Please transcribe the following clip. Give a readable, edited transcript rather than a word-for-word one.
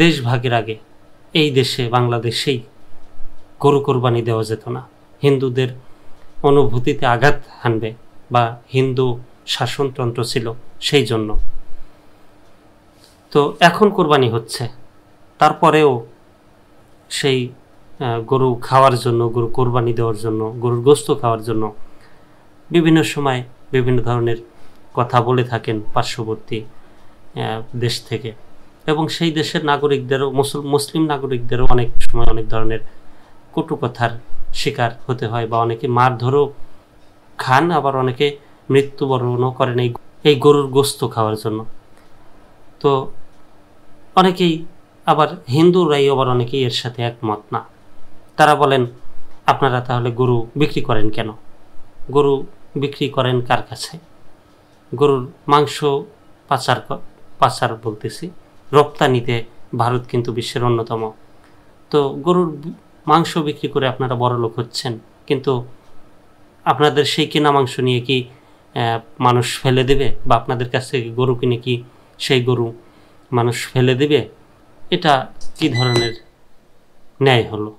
দেশ ভাগের আগে এই দেশে বাংলাদেশেই গরু কোরবানি দেওয়া যেত না, হিন্দুদের অনুভূতিতে আঘাত হানবে বা হিন্দু শাসনতন্ত্র ছিল সেই জন্য। তো এখন কোরবানি হচ্ছে, তারপরেও সেই গরু খাওয়ার জন্য, গরু কোরবানি দেওয়ার জন্য, গরুর গোশত খাওয়ার জন্য বিভিন্ন সময় বিভিন্ন ধরনের কথা বলে থাকেন পার্শ্ববর্তী দেশ থেকে, এবং সেই দেশের নাগরিকদেরও, মুসলিম নাগরিকদেরও অনেক সময় অনেক ধরনের কটু কথার শিকার হতে হয়, বা অনেকে মারধরও খান, আবার অনেকে মৃত্যুবরণও করেন এই গরুর গোশত খাওয়ার জন্য। তো অনেকেই আবার হিন্দুরাই আবার অনেকেই এর সাথে একমত না। তারা বলেন, আপনারা তাহলে গরু বিক্রি করেন কেন? গরু বিক্রি করেন কার কাছে? গরুর মাংস পাচার বলতেছি, রপ্তানিতে ভারত কিন্তু বিশ্বের অন্যতম। তো গরুর মাংস বিক্রি করে আপনারা বড়লোক হচ্ছেন, কিন্তু আপনাদের সেই কেনা মাংস নিয়ে কি মানুষ ফেলে দেবে? বা আপনাদের কাছ থেকে গরু কিনে কি সেই গরু মানুষ ফেলে দেবে? এটা কি ধরনের ন্যায় হলো?